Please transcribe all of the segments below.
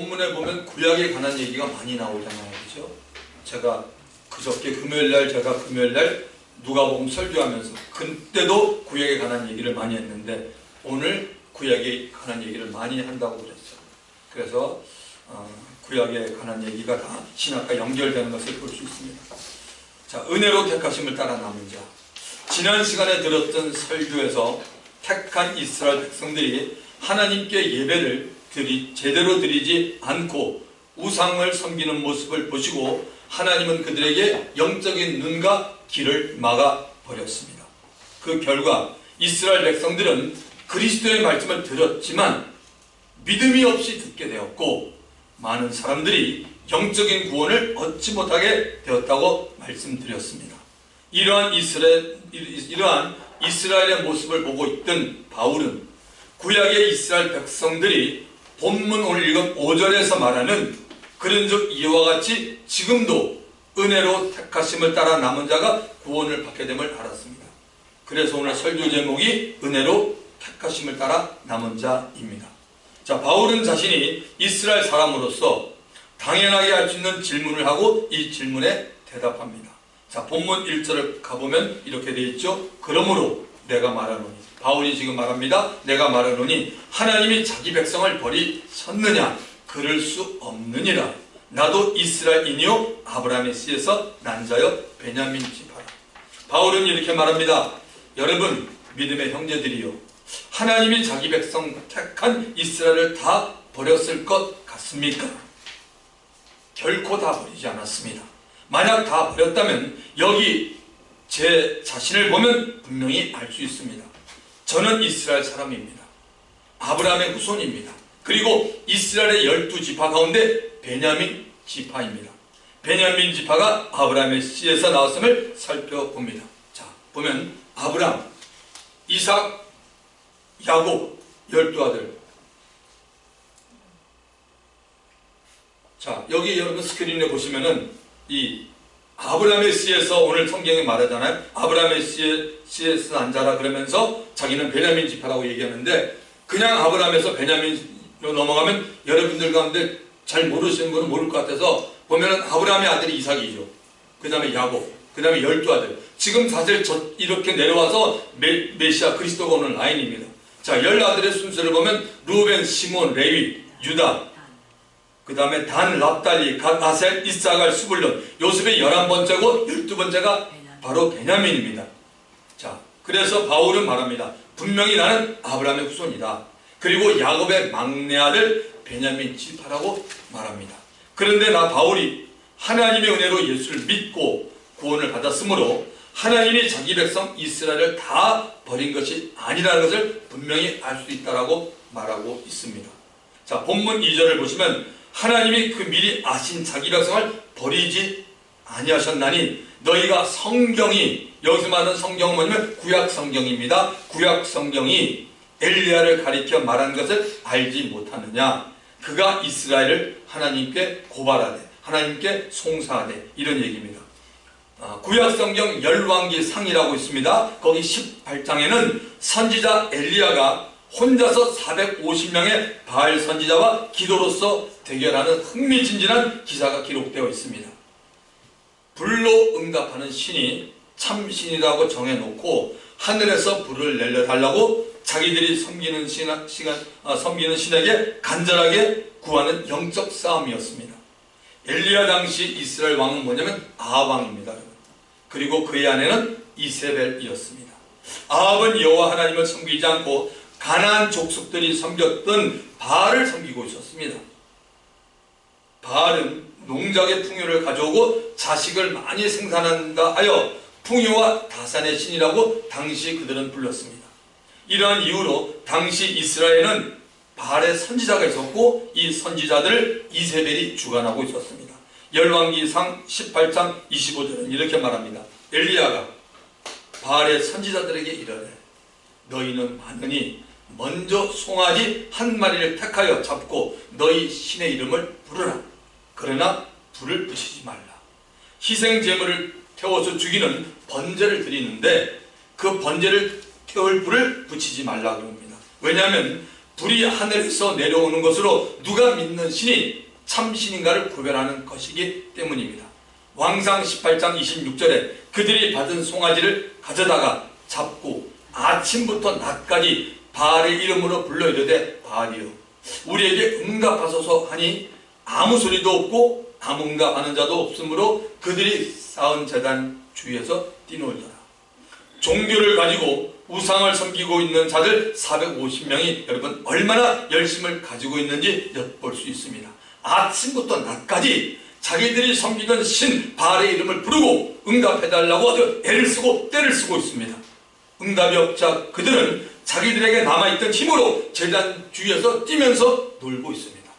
본문에 보면 구약에 관한 얘기가 많이 나오잖아요. 그죠? 제가 그저께 금요일날 누가복음 설교하면서 그때도 구약에 관한 얘기를 많이 했는데 오늘 구약에 관한 얘기를 많이 한다고 그랬어요. 그래서 구약에 관한 얘기가 다 신약과 연결되는 것을 볼 수 있습니다. 자, 은혜로 택하심을 따라 남은 자. 지난 시간에 들었던 설교에서 택한 이스라엘 백성들이 하나님께 예배를 제대로 드리지 않고 우상을 섬기는 모습을 보시고 하나님은 그들에게 영적인 눈과 길을 막아버렸습니다. 그 결과 이스라엘 백성들은 그리스도의 말씀을 들었지만 믿음이 없이 듣게 되었고 많은 사람들이 영적인 구원을 얻지 못하게 되었다고 말씀드렸습니다. 이러한 이스라엘의 모습을 보고 있던 바울은 구약의 이스라엘 백성들이 본문 오늘 읽은 5절에서 말하는 그런즉 이와 같이 지금도 은혜로 택하심을 따라 남은 자가 구원을 받게 됨을 알았습니다. 그래서 오늘 설교 제목이 은혜로 택하심을 따라 남은 자입니다. 자, 바울은 자신이 이스라엘 사람으로서 당연하게 할 수 있는 질문을 하고 이 질문에 대답합니다. 자, 본문 1절을 가보면 이렇게 되어 있죠. 그러므로 내가 말하노니, 바울이 지금 말합니다. 내가 말하노니 하나님이 자기 백성을 버리셨느냐? 그럴 수 없느니라. 나도 이스라엘인이요 아브라함의 씨에서 난 자여 베냐민 지파라. 바울은 이렇게 말합니다. 여러분 믿음의 형제들이요, 하나님이 자기 백성 택한 이스라엘을 다 버렸을 것 같습니까? 결코 다 버리지 않았습니다. 만약 다 버렸다면 여기 제 자신을 보면 분명히 알 수 있습니다. 저는 이스라엘 사람입니다. 아브라함의 후손입니다. 그리고 이스라엘의 12지파 가운데 베냐민 지파입니다. 베냐민 지파가 아브라함의 씨에서 나왔음을 살펴봅니다. 자, 보면 아브라함, 이삭, 야곱 12아들. 자, 여기 여러분 스크린에 보시면은 이 아브라함의 씨에서 오늘 성경에 말하잖아요. 아브라함의 씨에서 난 자라 그러면서 자기는 베냐민 지파라고 얘기하는데, 그냥 아브라함에서 베냐민으로 넘어가면 여러분들 가운데 잘 모르시는 분은 모를 것 같아서 보면은 아브라함의 아들이 이삭이죠. 그 다음에 야곱, 그 다음에 12아들. 지금 사실 이렇게 내려와서 메시아 그리스도가 오는 라인입니다. 자, 10아들의 순서를 보면 루벤, 시몬, 레위, 유다, 그 다음에 단, 납달리, 갓, 아셀, 이사갈, 스불론, 요셉의 11번째고 12번째가 바로 베냐민입니다. 자, 그래서 바울은 말합니다. 분명히 나는 아브라함의 후손이다. 그리고 야곱의 막내 아들 베냐민 지파라고 말합니다. 그런데 바울이 하나님의 은혜로 예수를 믿고 구원을 받았으므로 하나님이 자기 백성 이스라엘을 다 버린 것이 아니라는 것을 분명히 알 수 있다라고 말하고 있습니다. 자, 본문 2절을 보시면 하나님이 그 미리 아신 자기 백성을 버리지 아니하셨나니 너희가 성경이, 여기서 말하는 성경은 뭐냐면 구약 성경입니다. 구약 성경이 엘리야를 가리켜 말한 것을 알지 못하느냐? 그가 이스라엘을 하나님께 고발하되 하나님께 송사하되, 이런 얘기입니다. 구약 성경 열왕기 상이라고 있습니다. 거기 18장에는 선지자 엘리야가 혼자서 450명의 바알 선지자와 기도로서 대결하는 흥미진진한 기사가 기록되어 있습니다. 불로 응답하는 신이 참신이라고 정해놓고 하늘에서 불을 내려달라고 자기들이 섬기는 신에게 간절하게 구하는 영적 싸움이었습니다. 엘리야 당시 이스라엘 왕은 뭐냐면 아합왕입니다. 그리고 그의 아내는 이세벨이었습니다. 아합은 여호와 하나님을 섬기지 않고 가나안 족속들이 섬겼던 바알을 섬기고 있었습니다. 바알은 농작의 풍요를 가져오고 자식을 많이 생산한다 하여 풍요와 다산의 신이라고 당시 그들은 불렀습니다. 이러한 이유로 당시 이스라엘은 바알의 선지자가 있었고 이 선지자들을 이세벨이 주관하고 있었습니다. 열왕기상 18장 25절은 이렇게 말합니다. 엘리야가 바알의 선지자들에게 이르되 너희는 많으니 먼저 송아지 한 마리를 택하여 잡고 너희 신의 이름을 부르라. 그러나 불을 붙이지 말라. 희생 제물을 태워서 죽이는 번제를 드리는데 그 번제를 태울 불을 붙이지 말라 그럽니다. 왜냐하면 불이 하늘에서 내려오는 것으로 누가 믿는 신이 참신인가를 구별하는 것이기 때문입니다. 왕상 18장 26절에 그들이 받은 송아지를 가져다가 잡고 아침부터 낮까지 바알의 이름으로 불러 이르되 바알이여 우리에게 응답하소서 하니 아무 소리도 없고 아무 응답하는 자도 없으므로 그들이 쌓은 제단 주위에서 뛰놀더라. 종교를 가지고 우상을 섬기고 있는 자들 450명이 여러분 얼마나 열심을 가지고 있는지 엿볼 수 있습니다. 아침부터 낮까지 자기들이 섬기던 신 바알의 이름을 부르고 응답해달라고 아주 애를 쓰고 때를 쓰고 있습니다. 응답이 없자 그들은 자기들에게 남아있던 힘으로 제단 주위에서 뛰면서 놀고 있습니다.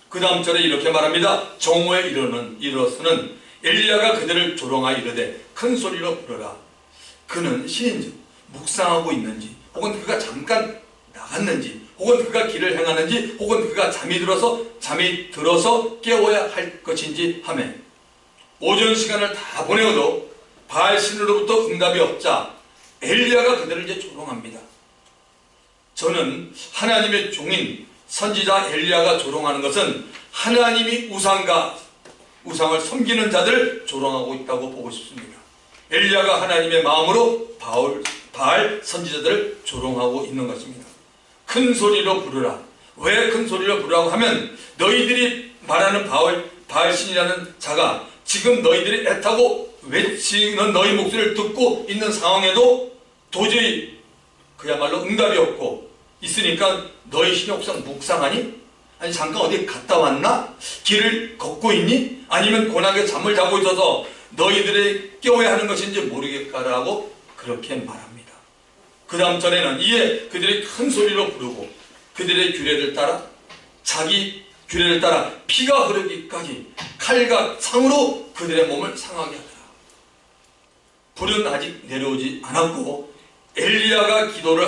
그 다음 절에 이렇게 말합니다. 정오에 이르러서는 엘리야가 그들을 조롱하여 이르되 큰 소리로 부르라. 그는 신인지 묵상하고 있는지 혹은 그가 잠깐 나갔는지 혹은 그가 길을 행하는지 혹은 그가 잠이 들어서 깨워야 할 것인지 하며 오전 시간을 다 보내어도 바알 신으로부터 응답이 없자 엘리야가 그들을 이제 조롱합니다. 저는 하나님의 종인 선지자 엘리야가 조롱하는 것은 하나님이 우상을 섬기는 자들을 조롱하고 있다고 보고 싶습니다. 엘리야가 하나님의 마음으로 바알 선지자들을 조롱하고 있는 것입니다. 큰 소리로 부르라. 왜 큰 소리로 부르라고 하면 너희들이 말하는 바알 신이라는 자가 지금 너희들이 애타고 외치는 너희 목소리를 듣고 있는 상황에도 도저히 그야말로 응답이 없고 있으니까 너희 신이 혹시 묵상하니? 아니 잠깐 어디 갔다 왔나? 길을 걷고 있니? 아니면 고나게 잠을 자고 있어서 너희들이 깨워야 하는 것인지 모르겠다라고 그렇게 말합니다. 그 다음 절에는 이에 그들이 큰 소리로 부르고 그들의 규례를 따라 자기 규례를 따라 피가 흐르기까지 칼과 창으로 그들의 몸을 상하게 하더라. 불은 아직 내려오지 않았고 엘리야가 기도를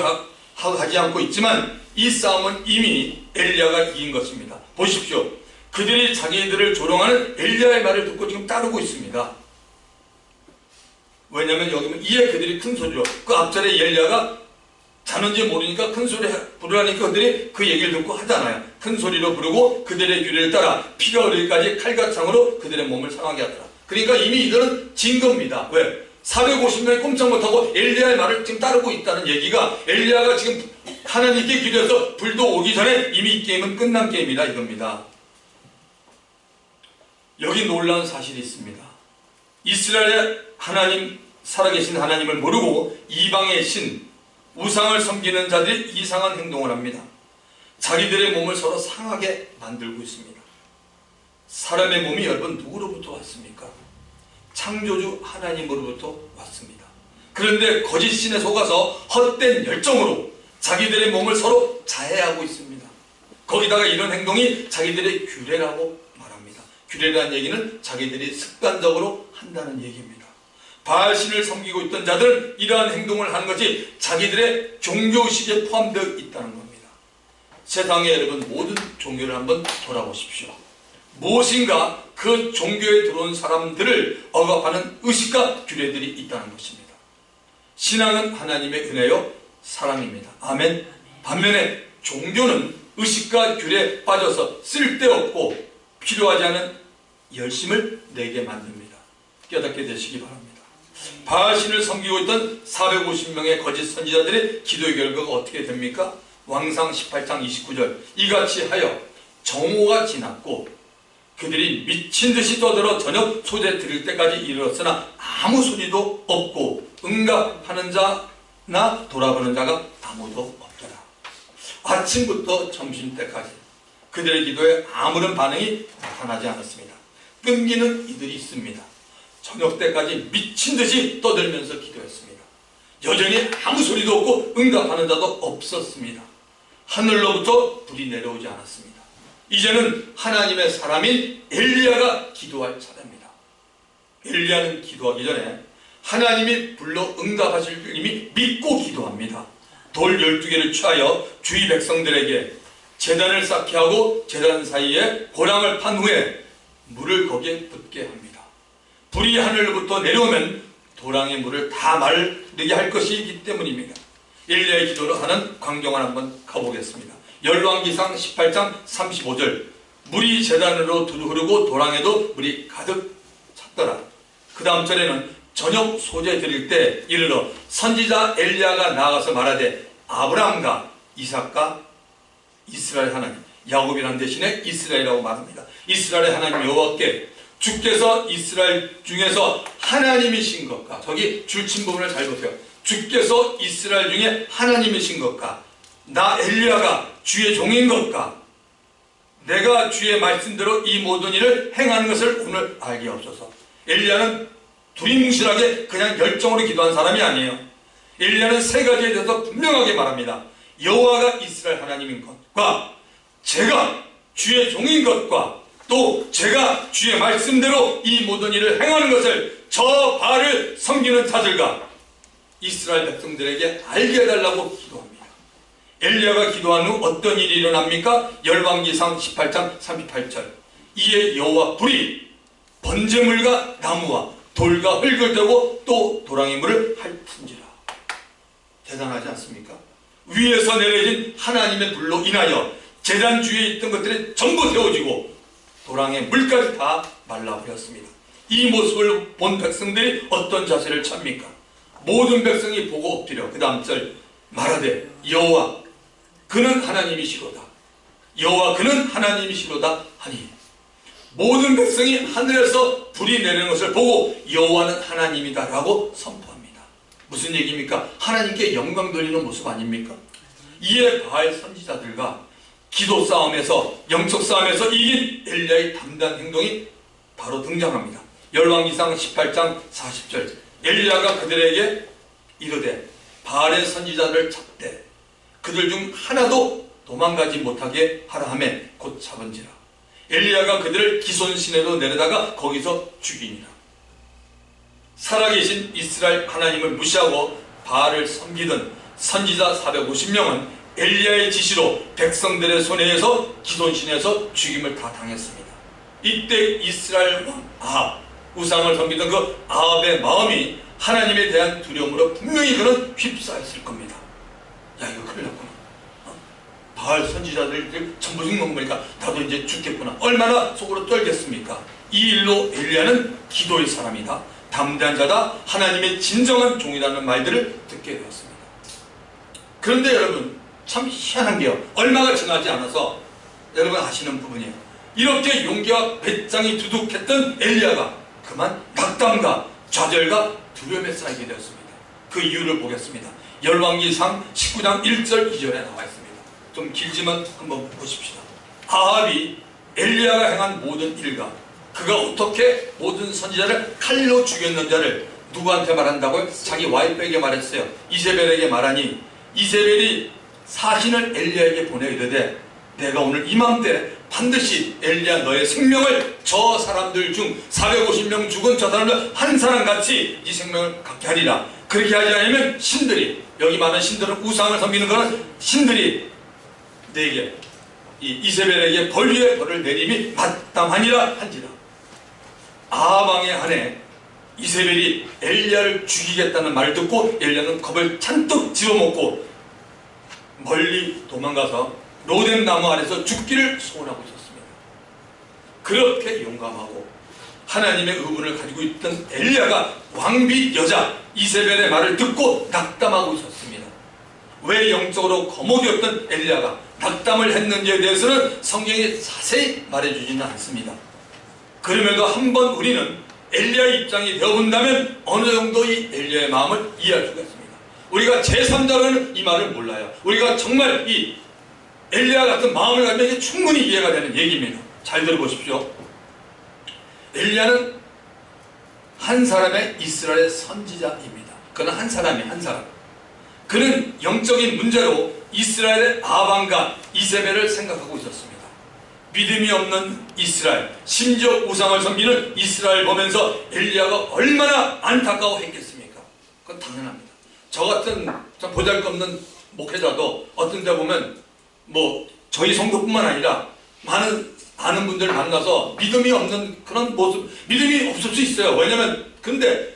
하지 않고 있지만 이 싸움은 이미 엘리야가 이긴 것입니다. 보십시오. 그들이 자기들을 조롱하는 엘리야의 말을 듣고 지금 따르고 있습니다. 왜냐하면 여기 이에 그들이 큰 소리로 그 앞절에 엘리야가 자는지 모르니까 큰 소리 부르라니까 그들이 그 얘기를 듣고 하잖아요. 큰 소리로 부르고 그들의 규례를 따라 피가 흐르기까지 칼과 창으로 그들의 몸을 상하게 하더라. 그러니까 이미 이들은 진 겁니다. 왜? 450명이 꼼짝 못하고 엘리야의 말을 지금 따르고 있다는 얘기가 엘리야가 지금 하나님께 기도해서 불도 오기 전에 이미 이 게임은 끝난 게임이다 이겁니다. 여기 놀라운 사실이 있습니다. 이스라엘의 하나님, 살아계신 하나님을 모르고 이방의 신, 우상을 섬기는 자들이 이상한 행동을 합니다. 자기들의 몸을 서로 상하게 만들고 있습니다. 사람의 몸이 여러분 누구로부터 왔습니까? 창조주 하나님으로부터 왔습니다. 그런데 거짓 신에 속아서 헛된 열정으로 자기들의 몸을 서로 자해하고 있습니다. 거기다가 이런 행동이 자기들의 규례라고 말합니다. 규례라는 얘기는 자기들이 습관적으로 한다는 얘기입니다. 바알신을 섬기고 있던 자들은 이러한 행동을 하는 것이 자기들의 종교의식에 포함되어 있다는 겁니다. 세상에 여러분 모든 종교를 한번 돌아보십시오. 무엇인가 그 종교에 들어온 사람들을 억압하는 의식과 규례들이 있다는 것입니다. 신앙은 하나님의 은혜요 사랑입니다. 아멘. 반면에 종교는 의식과 규례에 빠져서 쓸데없고 필요하지 않은 열심을 내게 만듭니다. 깨닫게 되시기 바랍니다. 바알신을 섬기고 있던 450명의 거짓 선지자들의 기도의 결과가 어떻게 됩니까? 왕상 18장 29절 이같이 하여 정오가 지났고 그들이 미친 듯이 떠들어 저녁 소재 드릴 때까지 이르렀으나 아무 소리도 없고 응답하는 자나 돌아보는 자가 아무도 없더라. 아침부터 점심때까지 그들의 기도에 아무런 반응이 나타나지 않았습니다. 끈기는 이들이 있습니다. 저녁 때까지 미친 듯이 떠들면서 기도했습니다. 여전히 아무 소리도 없고 응답하는 자도 없었습니다. 하늘로부터 불이 내려오지 않았습니다. 이제는 하나님의 사람인 엘리야가 기도할 차례입니다. 엘리야는 기도하기 전에 하나님이 불러 응답하실 줄 이미 믿고 기도합니다. 돌 12개를 취하여 주위 백성들에게 제단을 쌓게 하고 제단 사이에 고랑을 판 후에 물을 거기에 붓게 합니다. 불이 하늘로부터 내려오면 도랑의 물을 다 마르게 할 것이기 때문입니다. 엘리야의 기도를 하는 광경을 한번 가보겠습니다. 열왕기상 18장 35절 물이 제단으로 흐르고 도랑에도 물이 가득 찼더라. 그 다음 절에는 저녁 소재 드릴 때 이르러 선지자 엘리야가 나가서 말하되 아브라함과 이삭과 이스라엘 하나님, 야곱이라는 대신에 이스라엘이라고 말합니다. 이스라엘의 하나님 여호와께 주께서 이스라엘 중에서 하나님이신 것과, 저기 줄친 부분을 잘 보세요. 주께서 이스라엘 중에 하나님이신 것과, 나 엘리야가 주의 종인 것과, 내가 주의 말씀대로 이 모든 일을 행하는 것을 오늘 알게 하옵소서. 엘리야는 두리뭉실하게 그냥 열정으로 기도한 사람이 아니에요. 엘리야는 세 가지에 대해서 분명하게 말합니다. 여호와가 이스라엘 하나님인 것과, 제가 주의 종인 것과, 또 제가 주의 말씀대로 이 모든 일을 행하는 것을 저 바알을 섬기는 자들과 이스라엘 백성들에게 알게 해달라고 기도합니다. 엘리야가 기도한 후 어떤 일이 일어납니까? 열왕기상 18장 38절 이에 여호와 불이 번제물과 나무와 돌과 흙을 대고 또 도랑의 물을 핥은지라. 대단하지 않습니까? 위에서 내려진 하나님의 불로 인하여 제단 주위에 있던 것들이 전부 데워지고 도랑의 물까지 다 말라버렸습니다. 이 모습을 본 백성들이 어떤 자세를 취합니까? 모든 백성이 보고 엎드려 그 다음 절 말하되 여호와 그는 하나님이시로다. 여호와 그는 하나님이시로다 하니 모든 백성이 하늘에서 불이 내리는 것을 보고 여호와는 하나님이다 라고 선포합니다. 무슨 얘기입니까? 하나님께 영광 돌리는 모습 아닙니까? 이에 바알 선지자들과 기도 싸움에서, 영적 싸움에서 이긴 엘리야의 담대한 행동이 바로 등장합니다. 열왕기상 18장 40절 엘리야가 그들에게 이르되 바알의 선지자들을 잡되 그들 중 하나도 도망가지 못하게 하라 하며 곧 잡은지라. 엘리야가 그들을 기손 시내로 내려다가 거기서 죽이니라. 살아계신 이스라엘 하나님을 무시하고 바알을 섬기던 선지자 450명은 엘리야의 지시로 백성들의 손에 의해서 기손신에서 죽임을 다 당했습니다. 이때 이스라엘 왕 아합, 우상을 섬기던 그 아합의 마음이 하나님에 대한 두려움으로 분명히 그는 휩싸였을 겁니다. 야, 이거 큰일 났구나. 바알 선지자들 전부 죽는 거 보니까 나도 이제 죽겠구나. 얼마나 속으로 떨겠습니까? 이 일로 엘리야는 기도의 사람이다, 담대한 자다, 하나님의 진정한 종이라는 말들을 듣게 되었습니다. 그런데 여러분 참 희한한 게요, 얼마가 지나지 않아서 여러분 아시는 부분이에요. 이렇게 용기와 배짱이 두둑했던 엘리야가 그만 낙담과 좌절과 두려움에 쌓이게 되었습니다. 그 이유를 보겠습니다. 열왕기상 19장 1절 2절에 나와 있습니다. 좀 길지만 한번 보십시다. 아합이 엘리야가 행한 모든 일과 그가 어떻게 모든 선지자를 칼로 죽였는지를 누구한테 말한다고요? 자기 와이프에게 말했어요. 이세벨에게 말하니 이세벨이 사신을 엘리야에게 보내 이르되 내가 오늘 이맘때 반드시 엘리야 너의 생명을 저 사람들 중 450명 죽은 저 사람들 한 사람같이 네 생명을 갖게 하리라. 그렇게 하지 않으면 신들이, 여기 많은 신들은 우상을 섬기는 그런 신들이 내게 이세벨에게 벌 위에 벌을 내림이 마땅하니라 한지라. 아합 왕의 아내 이세벨이 엘리야를 죽이겠다는 말을 듣고 엘리야는 겁을 잔뜩 집어먹고 멀리 도망가서 로뎀 나무 아래서 죽기를 소원하고 있었습니다. 그렇게 용감하고 하나님의 의문을 가지고 있던 엘리야가 왕비 여자 이세벨의 말을 듣고 낙담하고 있었습니다. 왜 영적으로 거목이었던 엘리야가 낙담을 했는지에 대해서는 성경이 자세히 말해주지는 않습니다. 그럼에도 한번 우리는 엘리야의 입장이 되어본다면 어느 정도 이 엘리야의 마음을 이해할 수가 있습니다. 우리가 제3자로는 이 말을 몰라요. 우리가 정말 이 엘리야 같은 마음을 가지면 충분히 이해가 되는 얘기입니다. 잘 들어보십시오. 엘리야는 한 사람의 이스라엘 선지자입니다. 그는 한 사람이 한 사람. 그는 영적인 문제로 이스라엘의 아방과 이세벨을 생각하고 있었습니다. 믿음이 없는 이스라엘, 심지어 우상을 섬기는 이스라엘 보면서 엘리야가 얼마나 안타까워했겠습니까? 그건 당연합니다. 저 같은 참 보잘것없는 목회자도 어떤 데 보면 뭐 저희 성도뿐만 아니라 많은 아는 분들 만나서 믿음이 없는 그런 모습, 믿음이 없을 수 있어요. 왜냐면 근데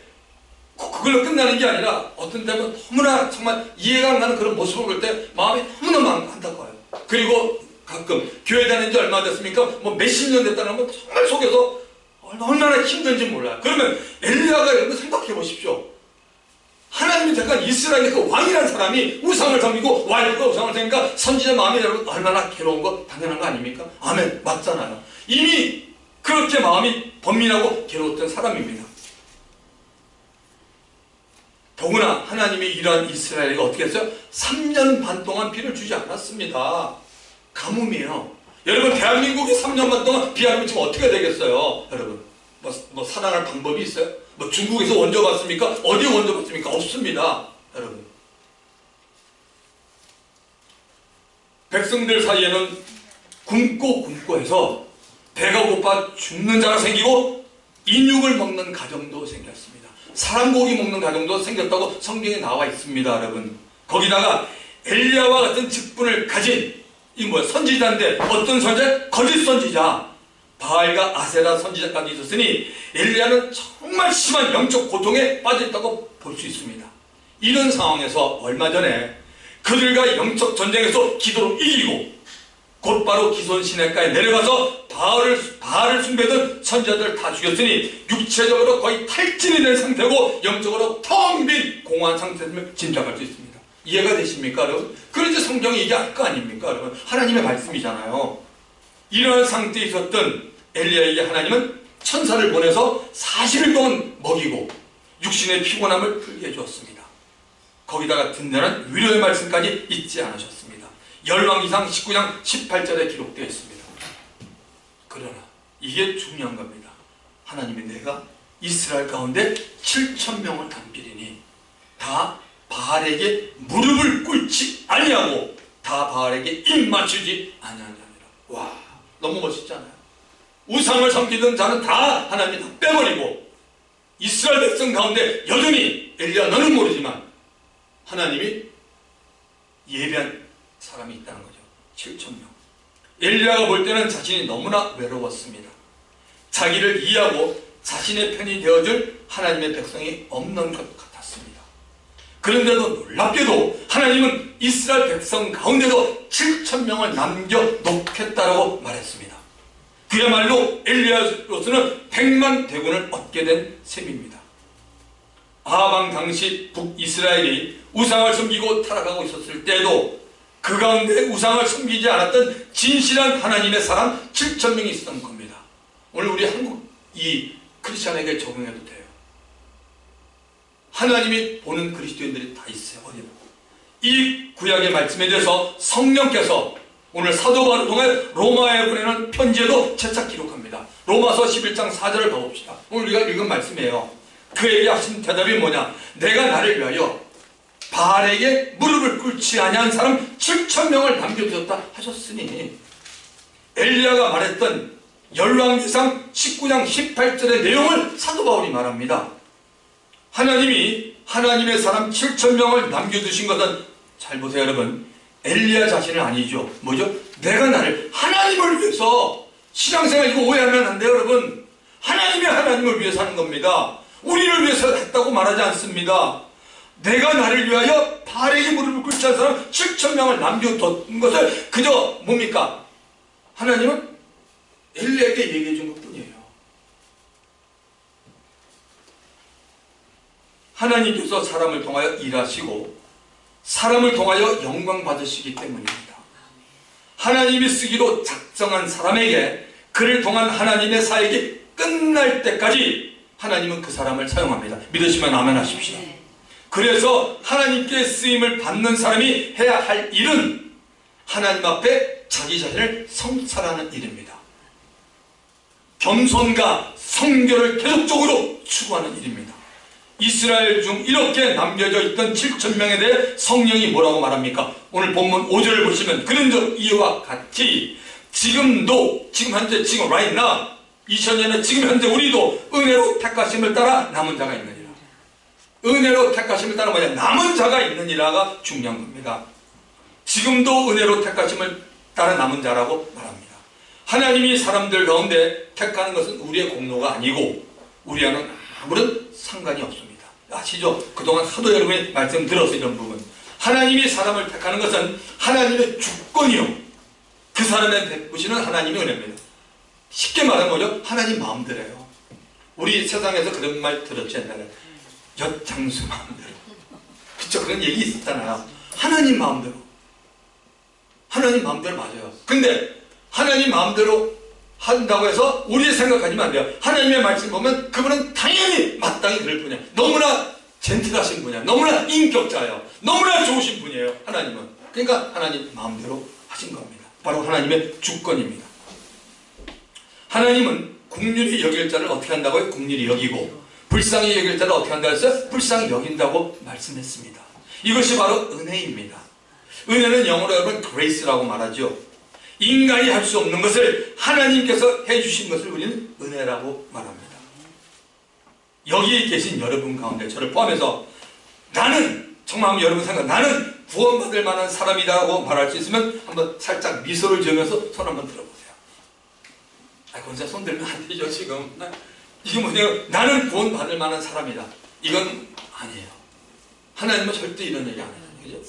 그걸로 끝나는 게 아니라 어떤 때는 너무나 정말 이해가 안 가는 그런 모습을 볼 때 마음이 너무나 안타까워요. 그리고 가끔 교회 다닌 지 얼마 됐습니까? 뭐 몇십 년 됐다는 건 정말 속에서 얼마나 힘든지 몰라요. 그러면 엘리야가 여러분 생각해 보십시오. 하나님이 택한 이스라엘의 그 왕이라는 사람이 우상을 섬기고 와이프가 우상을 섬기니까 선지자 마음이 여러분 얼마나 괴로운 거 당연한 거 아닙니까? 아멘. 맞잖아요. 이미 그렇게 마음이 번민하고 괴로웠던 사람입니다. 더구나 하나님이 이러한 이스라엘에게 어떻게 했어요? 3년 반 동안 비를 주지 않았습니다. 가뭄이에요. 여러분 대한민국이 3년 반 동안 비 안 오면 지금 어떻게 되겠어요? 여러분 뭐 살아날 방법이 있어요? 뭐 중국에서 원조 받습니까? 어디 원조 받습니까? 없습니다. 여러분 백성들 사이에는 굶고 해서 배가 고파 죽는 자가 생기고 인육을 먹는 가정도 생겼습니다. 사람 고기 먹는 가정도 생겼다고 성경에 나와 있습니다. 여러분 거기다가 엘리야와 같은 직분을 가진 이 뭐야 선지자인데 어떤 선지자? 거짓 선지자 바알과 아세라 선지자까지 있었으니 엘리야는 정말 심한 영적 고통에 빠졌다고 볼 수 있습니다. 이런 상황에서 얼마 전에 그들과 영적 전쟁에서 기도로 이기고 곧바로 기손 시내가에 내려가서 바알을 숭배던 선지자들 다 죽였으니 육체적으로 거의 탈진이 된 상태고 영적으로 텅 빈 공허한 상태임을 짐작할 수 있습니다. 이해가 되십니까 여러분? 그런지 성경이 이게 알 거 아닙니까 여러분? 하나님의 말씀이잖아요. 이러한 상태에 있었던 엘리야에게 하나님은 천사를 보내서 40일 동안 먹이고 육신의 피곤함을 풀게 해주었습니다. 거기다가 든든한 위로의 말씀까지 잊지 않으셨습니다. 열왕기상 19장 18절에 기록되어 있습니다. 그러나 이게 중요한 겁니다. 하나님이 내가 이스라엘 가운데 7,000명을 남기리니 다 바알에게 무릎을 꿇지 아니하고 다 바알에게 입 맞추지 아니하니라. 와 너무 멋있잖아요. 우상을 섬기던 자는 다 하나님이 다 빼버리고 이스라엘 백성 가운데 여전히 엘리야 너는 모르지만 하나님이 예배한 사람이 있다는 거죠. 7,000명. 엘리야가 볼 때는 자신이 너무나 외로웠습니다. 자기를 이해하고 자신의 편이 되어줄 하나님의 백성이 없는 것 같았습니다. 그런데도 놀랍게도 하나님은 이스라엘 백성 가운데도 7,000명을 남겨놓겠다라고 말했습니다. 그야말로 엘리야로서는 100만 대군을 얻게 된 셈입니다. 아방 당시 북이스라엘이 우상을 섬기고 타락하고 있었을 때에도 그 가운데 우상을 섬기지 않았던 진실한 하나님의 사람 7,000명이 있었던 겁니다. 오늘 우리 한국 이 크리스찬에게 적용해도 돼요. 하나님이 보는 그리스도인들이 다 있어요. 어디나. 이 구약의 말씀에 대해서 성령께서 오늘 사도 바울을 통해 로마에 보내는 편지에도 채찍 기록합니다. 로마서 11장 4절을 봐봅시다. 오늘 우리가 읽은 말씀이에요. 그에게 하신 대답이 뭐냐? 내가 나를 위하여 바알에게 무릎을 꿇지 아니한 사람 7,000명을 남겨두었다 하셨으니 엘리야가 말했던 열왕기상 19장 18절의 내용을 사도 바울이 말합니다. 하나님이 하나님의 사람 7,000명을 남겨두신 것은 잘 보세요 여러분. 엘리야 자신은 아니죠. 뭐죠? 내가 나를 하나님을 위해서 신앙생활 이거 오해하면 안 돼요 여러분. 하나님이 하나님을 위해서 하는 겁니다. 우리를 위해서 했다고 말하지 않습니다. 내가 나를 위하여 바알에게 무릎을 꿇지 않은 사람 7,000명을 남겨뒀던 것을 그저 뭡니까? 하나님은 엘리야에게 얘기해 준 것뿐이에요. 하나님께서 사람을 통하여 일하시고 사람을 통하여 영광 받으시기 때문입니다. 하나님이 쓰기로 작정한 사람에게 그를 통한 하나님의 사역이 끝날 때까지 하나님은 그 사람을 사용합니다. 믿으시면 아멘 하십시오. 그래서 하나님께 쓰임을 받는 사람이 해야 할 일은 하나님 앞에 자기 자신을 성찰하는 일입니다. 겸손과 성결을 계속적으로 추구하는 일입니다. 이스라엘 중 이렇게 남겨져 있던 7,000명에 대해 성령이 뭐라고 말합니까? 오늘 본문 5절을 보시면 그런즉 이와 같이 지금도 지금 현재 지금 right now 2000년에 지금 현재 우리도 은혜로 택하심을 따라 남은 자가 있느니라. 은혜로 택하심을 따라 뭐냐? 남은 자가 있느니라가 중요한 겁니다. 지금도 은혜로 택하심을 따라 남은 자라고 말합니다. 하나님이 사람들 가운데 택하는 것은 우리의 공로가 아니고 우리와는 아무런 상관이 없습니다. 아시죠? 그동안 하도 여러분이 말씀 들어서 이런 부분. 하나님이 사람을 택하는 것은 하나님의 주권이요 그 사람에 베푸시는 하나님의 은혜입니다. 쉽게 말하면 뭐죠? 하나님 마음대로예요. 우리 세상에서 그런 말 들었지 옛날에. 엿장수 마음대로. 그쵸? 그런 얘기 있었잖아요. 하나님 마음대로. 하나님 마음대로 맞아요. 근데 하나님 마음대로 한다고 해서 우리 생각하지면 안 돼요. 하나님의 말씀 보면 그분은 당연히 마땅히 그럴 분이야. 너무나 젠틀하신 분이야. 너무나 인격자예요. 너무나 좋으신 분이에요. 하나님은. 그러니까 하나님 마음대로 하신 겁니다. 바로 하나님의 주권입니다. 하나님은 긍휼히 여길 자를 어떻게 한다고요? 긍휼히 여기고 불쌍히 여길 자를 어떻게 한다고 했어요? 불쌍히 여긴다고 말씀했습니다. 이것이 바로 은혜입니다. 은혜는 영어로 여러분 grace라고 말하죠. 인간이 할 수 없는 것을 하나님께서 해주신 것을 우리는 은혜라고 말합니다. 여기 계신 여러분 가운데 저를 포함해서 나는 정말 여러분 생각 나는 구원받을 만한 사람이다라고 말할 수 있으면 한번 살짝 미소를 지으면서 손 한번 들어보세요. 혼자 손 들면 안 되죠 지금. 이게 뭐냐면 나는 구원받을 만한 사람이다. 이건 아니에요. 하나님은 절대 이런 얘기 안 해요. 그죠?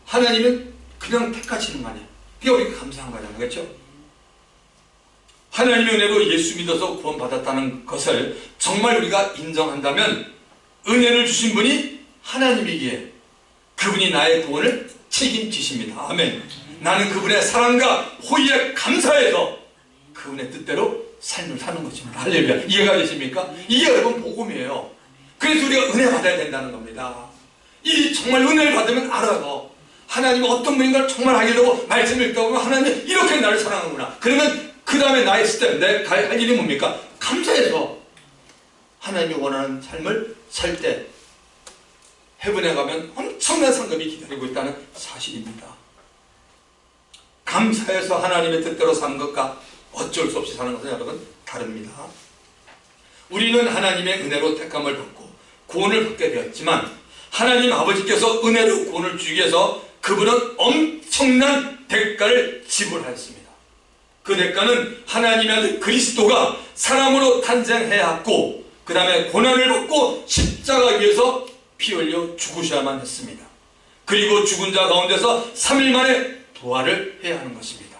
하나님은 그냥 택하시는 거 아니에요. 그게 우리가 감사한 거잖아요. 그렇죠? 하나님의 은혜로 예수 믿어서 구원받았다는 것을 정말 우리가 인정한다면 은혜를 주신 분이 하나님이기에 그분이 나의 구원을 책임지십니다. 아멘. 나는 그분의 사랑과 호의에 감사해서 그분의 뜻대로 삶을 사는 것입니다. 할렐루야. 이해가 되십니까? 이게 여러분 복음이에요. 그래서 우리가 은혜 받아야 된다는 겁니다. 이 정말 은혜를 받으면 알아요. 하나님은 어떤 분인가를 정말 알게 되고 말씀을 읽다 보면 하나님이 이렇게 나를 사랑하는구나. 그러면 그 다음에 나의 스텝, 내가 할 일이 뭡니까? 감사해서 하나님이 원하는 삶을 살 때 해븐에 가면 엄청난 상급이 기다리고 있다는 사실입니다. 감사해서 하나님의 뜻대로 사는 것과 어쩔 수 없이 사는 것은 여러분 다릅니다. 우리는 하나님의 은혜로 택함을 받고 구원을 받게 되었지만 하나님 아버지께서 은혜로 구원을 주기 위해서 그분은 엄청난 대가를 지불하였습니다. 그 대가는 하나님의 아들 그리스도가 사람으로 탄생해야 했고 그 다음에 고난을 받고 십자가 위에서 피 흘려 죽으셔야만 했습니다. 그리고 죽은 자 가운데서 3일 만에 부활을 해야 하는 것입니다.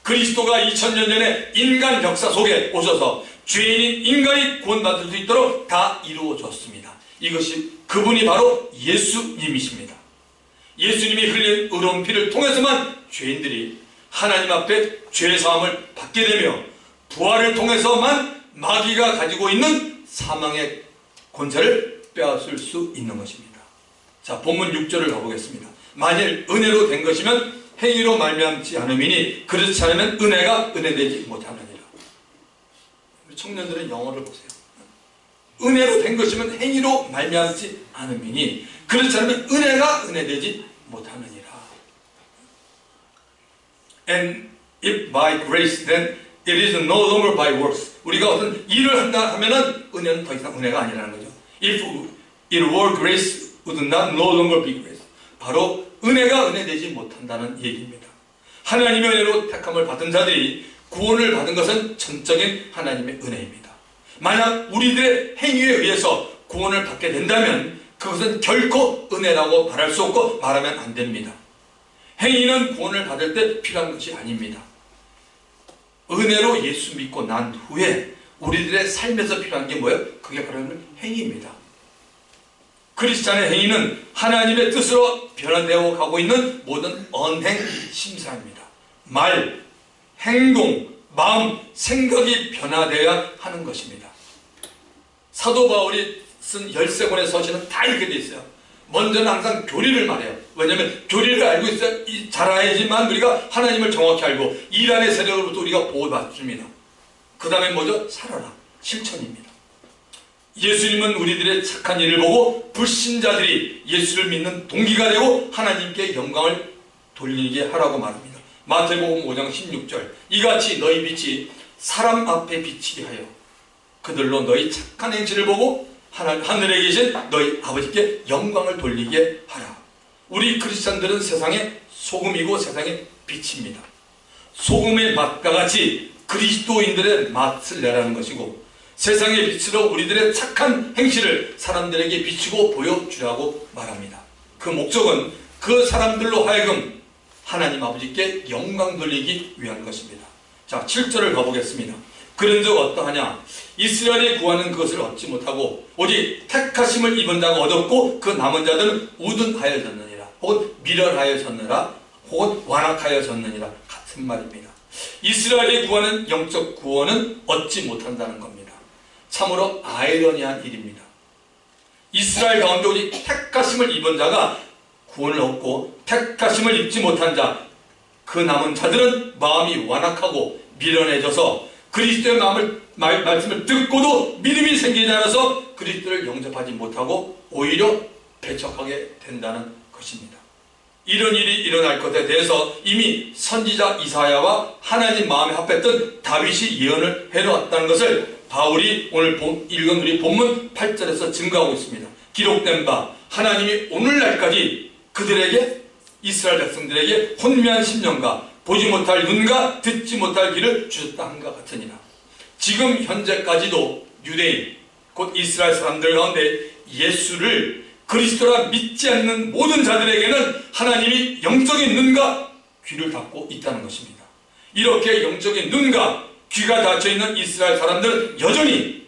그리스도가 2000년 전에 인간 역사 속에 오셔서 죄인인 인간이 구원받을 수 있도록 다 이루어졌습니다. 이것이 그분이 바로 예수님이십니다. 예수님이 흘린 의로운 피를 통해서만 죄인들이 하나님 앞에 죄사함을 받게 되며 부활을 통해서만 마귀가 가지고 있는 사망의 권세를 빼앗을 수 있는 것입니다. 자, 본문 6절을 가보겠습니다. 만일 은혜로 된 것이면 행위로 말미암지 않음이니 그렇지 않으면 은혜가 은혜되지 못하느니라. 청년들은 영어를 보세요. 은혜로 된 것이면 행위로 말미암지 않음이니 그렇지 않으면 은혜가 은혜되지 못하느니라. And if by grace, then it is no longer by works. 우리가 어떤 일을 한다 하면은 은혜는 더 이상 은혜가 아니라는 거죠. If it were grace, would not no longer be grace. 바로 은혜가 은혜되지 못한다는 얘기입니다. 하나님의 은혜로 택함을 받은 자들이 구원을 받은 것은 전적인 하나님의 은혜입니다. 만약 우리들의 행위에 의해서 구원을 받게 된다면 그것은 결코 은혜라고 말할 수 없고 말하면 안 됩니다. 행위는 구원을 받을 때 필요한 것이 아닙니다. 은혜로 예수 믿고 난 후에 우리들의 삶에서 필요한 게 뭐예요? 그게 바로 행위입니다. 크리스찬의 행위는 하나님의 뜻으로 변화되어 가고 있는 모든 언행 심사입니다. 말, 행동, 마음, 생각이 변화되어야 하는 것입니다. 사도 바울이 쓴 13권의 서신은 다 이렇게 돼 있어요. 먼저는 항상 교리를 말해요. 왜냐하면 교리를 알고 있어야 잘해야지만 우리가 하나님을 정확히 알고 이란의 세력으로부터 우리가 보호받습니다. 그 다음에 뭐죠? 살아라. 실천입니다. 예수님은 우리들의 착한 일을 보고 불신자들이 예수를 믿는 동기가 되고 하나님께 영광을 돌리게 하라고 말합니다. 마태복음 5장 16절 이같이 너희 빛이 사람 앞에 비치게 하여 그들로 너희 착한 행실을 보고 하늘에 계신 너희 아버지께 영광을 돌리게 하라. 우리 크리스찬들은 세상의 소금이고 세상의 빛입니다. 소금의 맛과 같이 그리스도인들의 맛을 내라는 것이고 세상의 빛으로 우리들의 착한 행실을 사람들에게 비추고 보여주라고 말합니다. 그 목적은 그 사람들로 하여금 하나님 아버지께 영광 돌리기 위한 것입니다. 자, 7절을 가보겠습니다. 그런즉 어떠하냐? 이스라엘이 구하는 그것을 얻지 못하고 오직 택하심을 입은 자가 얻었고 그 남은 자들은 우둔하여졌느니라, 혹은 미련하여졌느라, 혹은 완악하여졌느니라. 같은 말입니다. 이스라엘이 구하는 영적 구원은 얻지 못한다는 겁니다. 참으로 아이러니한 일입니다. 이스라엘 가운데 오직 택하심을 입은 자가 구원을 얻고 택하심을 입지 못한 자, 그 남은 자들은 마음이 완악하고 미련해져서 그리스도의 말씀을 듣고도 믿음이 생기지 않아서 그리스도를 영접하지 못하고 오히려 배척하게 된다는 것입니다. 이런 일이 일어날 것에 대해서 이미 선지자 이사야와 하나님 마음에 합했던 다윗이 예언을 해놓았다는 것을 바울이 오늘 읽은 우리 본문 8절에서 증거하고 있습니다. 기록된 바 하나님이 오늘날까지 그들에게, 이스라엘 백성들에게 혼미한 심령과 보지 못할 눈과 듣지 못할 귀를 주셨다 한것 같으니라. 지금 현재까지도 유대인 곧 이스라엘 사람들 가운데 예수를 그리스도라 믿지 않는 모든 자들에게는 하나님이 영적인 눈과 귀를 닫고 있다는 것입니다. 이렇게 영적인 눈과 귀가 닫혀있는 이스라엘 사람들은 여전히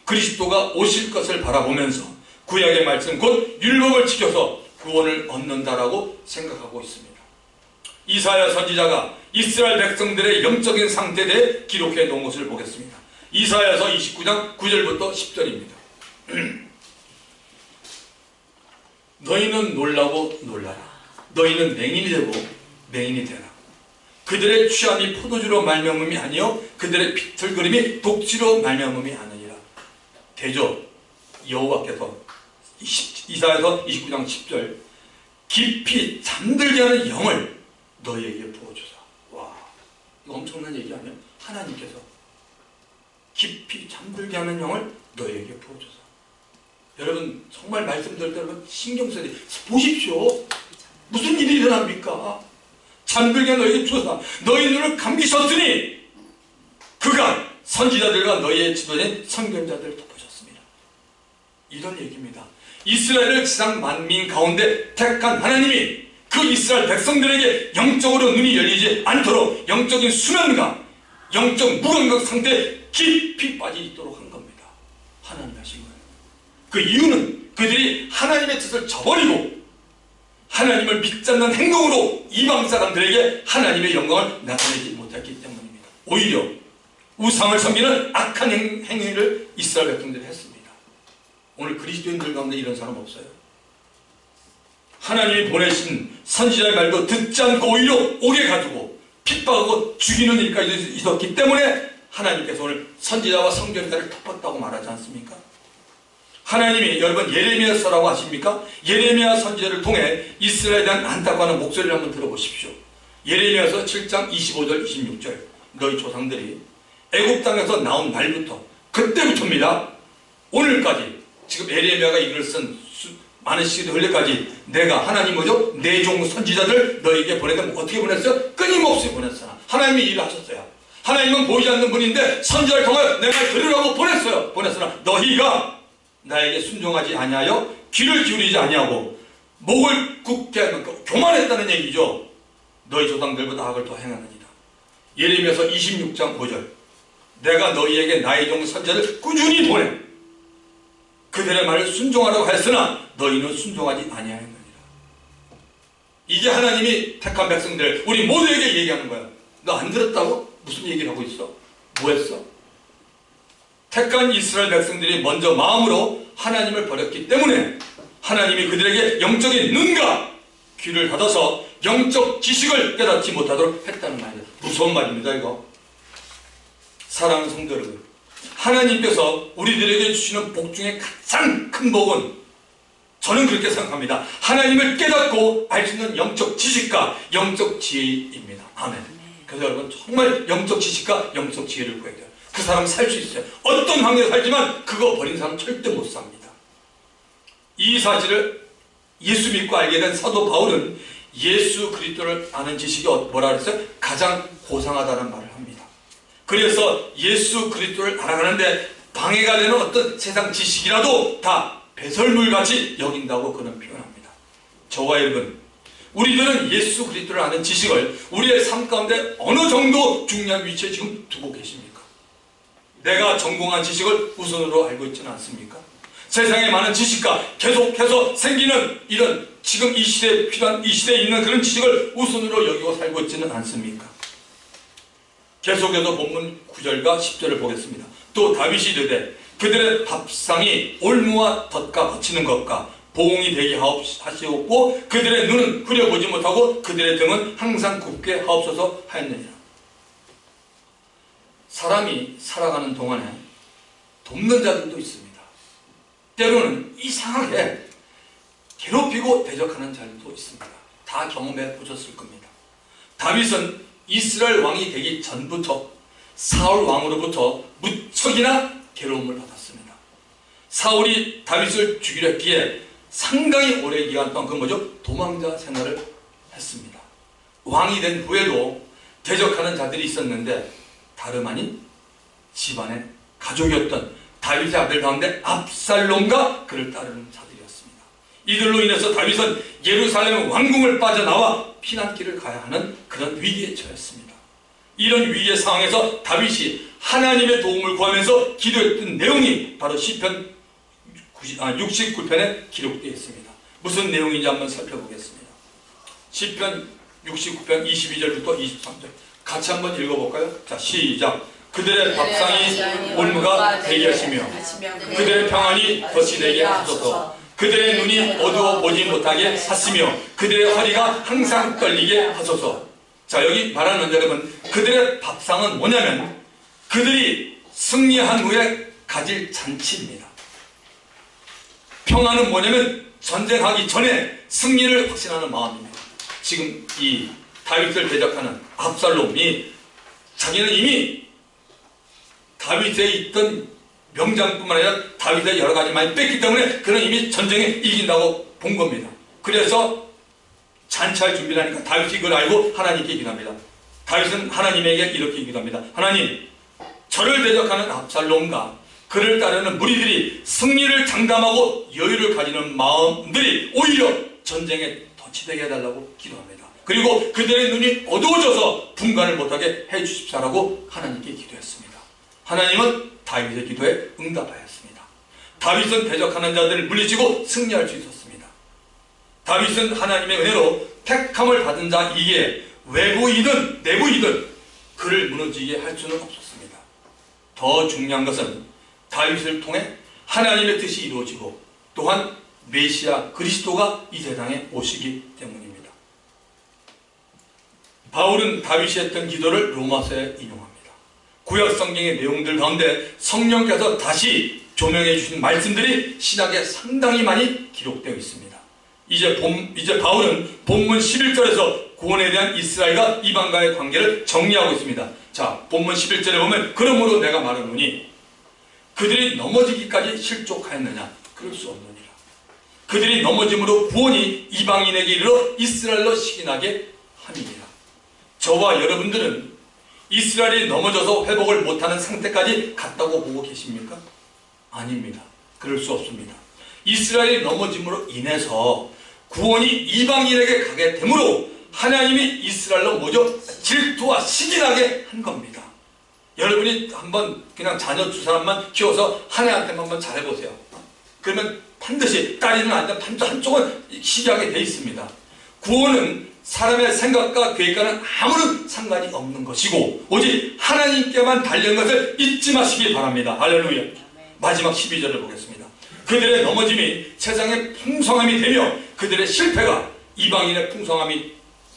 그리스도가 오실 것을 바라보면서 구약의 말씀 곧 율법을 지켜서 구원을 얻는다라고 생각하고 있습니다. 이사야 선지자가 이스라엘 백성들의 영적인 상태에 대해 기록해 놓은 것을 보겠습니다. 이사야서 29장 9절부터 10절입니다. 너희는 놀라고 놀라라. 너희는 맹인이 되고 맹인이 되라. 그들의 취함이 포도주로 말미암음이 아니요 그들의 비틀거림이 독주로 말미암음이 아니니라. 대저 여호와께서 이사야서 29장 10절 깊이 잠들게 하는 영을 너희에게 부어주사. 와, 이거 엄청난 얘기 아니에요? 하나님께서 깊이 잠들게 하는 영을 너희에게 부어주사. 여러분 정말 말씀 들을 때 여러분 신경 써야 돼요. 보십시오. 무슨 일이 일어납니까? 잠들게 너희에게 주사. 너희 눈을 감기셨으니 그가 선지자들과 너희의 지도자인 선견자들을 덮으셨습니다. 이런 얘기입니다. 이스라엘을 지상 만민 가운데 택한 하나님이 그 이스라엘 백성들에게 영적으로 눈이 열리지 않도록 영적인 수면과 영적 무감각 상태에 깊이 빠지도록 한 겁니다. 하나님 하신 거예요. 그 이유는 그들이 하나님의 뜻을 저버리고 하나님을 믿지 않는 행동으로 이방 사람들에게 하나님의 영광을 나타내지 못했기 때문입니다. 오히려 우상을 섬기는 악한 행위를 이스라엘 백성들이 했습니다. 오늘 그리스도인들 가운데 이런 사람 없어요. 하나님이 보내신 선지자의 말도 듣지 않고 오히려 오게 가지고 핍박하고 죽이는 일까지 있었기 때문에 하나님께서 오늘 선지자와 선견자를 덮었다고 말하지 않습니까? 하나님이 여러분 예레미야서라고 아십니까? 예레미야 선지자를 통해 이스라엘에 대한 안타까워하는 목소리를 한번 들어보십시오. 예레미야서 7장 25절 26절 너희 조상들이 애굽 땅에서 나온 날부터 그때부터입니다. 오늘까지 지금 예레미야가 이 글을 쓴 많은 시기도 흘려까지 내가 하나님 뭐죠? 내 종 선지자들 너에게 보내면 어떻게 보냈어요? 끊임없이 보냈어요. 하나님이 일을 하셨어요. 하나님은 보이지 않는 분인데 선지자를 통해 내 말 들으라고 보냈어요. 보냈으나 너희가 나에게 순종하지 아니하여 귀를 기울이지 아니하고 목을 굳게 하면 교만했다는 얘기죠. 너희 조상들보다 악을 더 행하느니라. 예레미야서 26장 5절 내가 너희에게 나의 종 선지자를 꾸준히 보내 그들의 말을 순종하라고 했으나 너희는 순종하지 아니하였느니라. 이게 하나님이 택한 백성들 우리 모두에게 얘기하는 거야. 너 안 들었다고? 무슨 얘기를 하고 있어? 뭐 했어? 택한 이스라엘 백성들이 먼저 마음으로 하나님을 버렸기 때문에 하나님이 그들에게 영적인 눈과 귀를 닫아서 영적 지식을 깨닫지 못하도록 했다는 말이에요. 무서운 말입니다. 이거 사랑하는 성도 여러분, 하나님께서 우리들에게 주시는 복 중에 가장 큰 복은 저는 그렇게 생각합니다. 하나님을 깨닫고 알 수 있는 영적 지식과 영적 지혜입니다. 아멘. 그래서 여러분 정말 영적 지식과 영적 지혜를 구해야 돼요. 그 사람 살 수 있어요. 어떤 환경에 살지만 그거 버린 사람 절대 못 삽니다. 이 사실을 예수 믿고 알게 된 사도 바울은 예수 그리스도를 아는 지식이 뭐라 그랬어요? 가장 고상하다는 말을 합니다. 그래서 예수 그리스도를 알아가는데 방해가 되는 어떤 세상 지식이라도 다 배설물같이 여긴다고 그는 표현합니다. 저와 여러분 우리들은 예수 그리스도를 아는 지식을 우리의 삶 가운데 어느 정도 중요한 위치에 지금 두고 계십니까? 내가 전공한 지식을 우선으로 알고 있지는 않습니까? 세상에 많은 지식과 계속해서 생기는 이런 지금 이 시대에 필요한 이 시대에 있는 그런 지식을 우선으로 여기고 살고 있지는 않습니까? 계속해서 본문 9절과 10절을 보겠습니다. 또 다윗이 이르되 그들의 밥상이 올무와 덫과 거치는 것과 보응이 되게 하시옵고 그들의 눈은 흐려보지 못하고 그들의 등은 항상 굽게 하옵소서 하였느니라. 사람이 살아가는 동안에 돕는 자들도 있습니다. 때로는 이상하게 괴롭히고 대적하는 자들도 있습니다. 다 경험해 보셨을 겁니다. 다윗은 이스라엘 왕이 되기 전부터 사울 왕으로부터 무척이나 괴로움을 받았습니다. 사울이 다윗을 죽이려 했기에 상당히 오래 기간 동안 그 뭐죠? 도망자 생활을 했습니다. 왕이 된 후에도 대적하는 자들이 있었는데 다름 아닌 집안의 가족이었던 다윗의 아들 가운데 압살롬과 그를 따르는 자들이었습니다. 이들로 인해서 다윗은 예루살렘 왕궁을 빠져나와 피난길을 가야 하는 그런 위기에 처했습니다. 이런 위기의 상황에서 다윗이 하나님의 도움을 구하면서 기도했던 내용이 바로 시편 69편에 기록되어 있습니다. 무슨 내용인지 한번 살펴보겠습니다. 시편 69편 22절부터 23절 같이 한번 읽어볼까요? 자, 시작. 그들의 밥상이 올무가 되게 하시며 그들의 평안이 덫이 되게 하소서. 그들의 눈이 어두워 보지 못하게 하시며 그들의 허리가 항상 떨리게 하소서. 자, 여기 말하는 여러분, 그들의 밥상은 뭐냐면 그들이 승리한 후에 가질 잔치입니다. 평안은 뭐냐면 전쟁하기 전에 승리를 확신하는 마음입니다. 지금 이 다윗을 대적하는 압살롬이 자기는 이미 다윗에 있던 명장뿐만 아니라 다윗의 여러 가지 많이 뺐기 때문에 그는 이미 전쟁에 이긴다고 본 겁니다. 그래서 잔치할 준비를 하니까 다윗이 그걸 알고 하나님께 기도합니다. 다윗은 하나님에게 이렇게 기도합니다. 하나님, 저를 대적하는 압살롬과 그를 따르는 무리들이 승리를 장담하고 여유를 가지는 마음들이 오히려 전쟁에 덫이 되게 해달라고 기도합니다. 그리고 그들의 눈이 어두워져서 분간을 못하게 해주십사라고 하나님께 기도했습니다. 하나님은 다윗의 기도에 응답하였습니다. 다윗은 대적하는 자들을 물리치고 승리할 수 있었습니다. 다윗은 하나님의 은혜로 택함을 받은 자이기에 외부이든 내부이든 그를 무너지게 할 수는 없었습니다. 더 중요한 것은 다윗을 통해 하나님의 뜻이 이루어지고 또한 메시아 그리스도가 이 세상에 오시기 때문입니다. 바울은 다윗이 했던 기도를 로마서에 인용합니다. 구약 성경의 내용들 가운데 성령께서 다시 조명해 주신 말씀들이 신약에 상당히 많이 기록되어 있습니다. 이제 바울은 본문 11절에서 구원에 대한 이스라엘과 이방과의 관계를 정리하고 있습니다. 자, 본문 11절에 보면 그러므로 내가 말하노니 그들이 넘어지기까지 실족하였느냐? 그럴 수 없느니라. 그들이 넘어짐으로 구원이 이방인에게 이르러 이스라엘로 시기나게 함이니라. 저와 여러분들은 이스라엘이 넘어져서 회복을 못하는 상태까지 갔다고 보고 계십니까? 아닙니다. 그럴 수 없습니다. 이스라엘이 넘어짐으로 인해서 구원이 이방인에게 가게 되므로 하나님이 이스라엘로 뭐죠? 질투와 시기나게 한 겁니다. 여러분이 한번 그냥 자녀 두 사람만 키워서 하나한테만 한번 잘해보세요. 그러면 반드시 딸이는 안 되면 반드시 한쪽은 시기하게 돼 있습니다. 구원은 사람의 생각과 계획과는 아무런 상관이 없는 것이고 오직 하나님께만 달린 것을 잊지 마시기 바랍니다. 할렐루야. 마지막 12절을 보겠습니다. 그들의 넘어짐이 세상의 풍성함이 되며 그들의 실패가 이방인의 풍성함이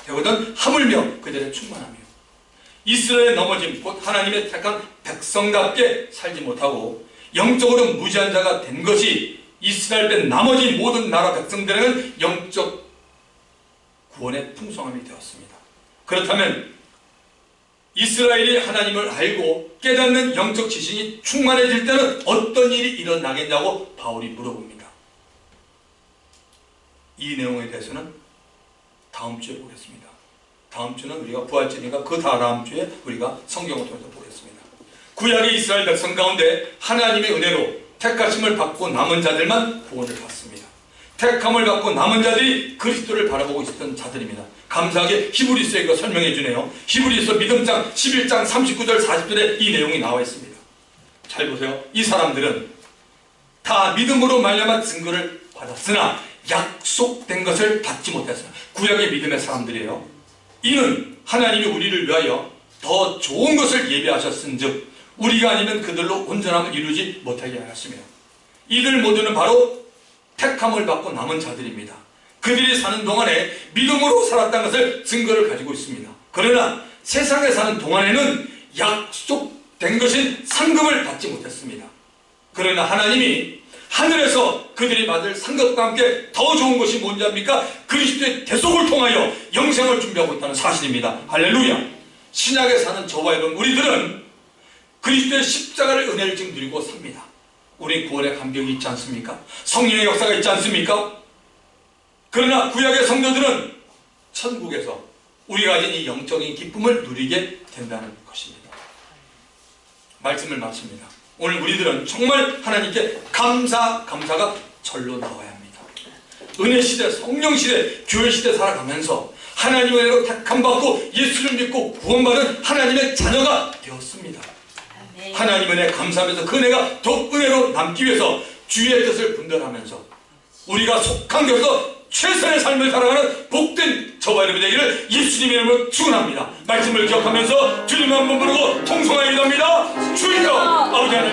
되거든 하물며 그들의 충만함이요. 이스라엘의 넘어짐 곧 하나님의 택한 백성답게 살지 못하고 영적으로 무지한 자가 된 것이 이스라엘 된 나머지 모든 나라 백성들에게는 영적 구원의 풍성함이 되었습니다. 그렇다면 이스라엘이 하나님을 알고 깨닫는 영적 지식이 충만해질 때는 어떤 일이 일어나겠냐고 바울이 물어봅니다. 이 내용에 대해서는 다음 주에 보겠습니다. 다음 주는 우리가 부활절이니까 그 다음 주에 우리가 성경을 통해서 보겠습니다. 구약의 이스라엘 백성 가운데 하나님의 은혜로 택하심을 받고 남은 자들만 구원을 받습니다. 택함을 받고 남은 자들이 그리스도를 바라보고 있었던 자들입니다. 감사하게 히브리서에 이거 설명해 주네요. 히브리서 믿음장 11장 39절 40절에 이 내용이 나와 있습니다. 잘 보세요. 이 사람들은 다 믿음으로 말미암아 증거를 받았으나 약속된 것을 받지 못했어요. 구약의 믿음의 사람들이에요. 이는 하나님이 우리를 위하여 더 좋은 것을 예비하셨은즉 우리가 아니면 그들로 온전함을 이루지 못하게 하였습니다. 이들 모두는 바로 택함을 받고 남은 자들입니다. 그들이 사는 동안에 믿음으로 살았다는 것을 증거를 가지고 있습니다. 그러나 세상에 사는 동안에는 약속된 것인 상급을 받지 못했습니다. 그러나 하나님이 하늘에서 그들이 받을 상급과 함께 더 좋은 것이 뭔지 압니까? 그리스도의 대속을 통하여 영생을 준비하고 있다는 사실입니다. 할렐루야. 신약에 사는 저와 여러분, 우리들은 그리스도의 십자가를 은혜를 지금 누리고 삽니다. 우리 구원의 감격이 있지 않습니까? 성령의 역사가 있지 않습니까? 그러나 구약의 성도들은 천국에서 우리가 가진 이 영적인 기쁨을 누리게 된다는 것입니다. 말씀을 마칩니다. 오늘 우리들은 정말 하나님께 감사가 절로 나와야 합니다. 은혜 시대, 성령 시대, 교회 시대 살아가면서 하나님의 은혜로 택함받고 예수를 믿고 구원받은 하나님의 자녀가 되었습니다. 하나님 은혜 감사하면서 그 은혜가 더욱 은혜로 남기 위해서 주의 뜻을 분별하면서 우리가 속한 곳에서 최선의 삶을 살아가는 복된 저와 여러분 되기를 예수님의 이름으로 축원합니다. 말씀을 기억하면서 주님 한번 부르고 통성하게 됩니다. 주여 아버지 하나님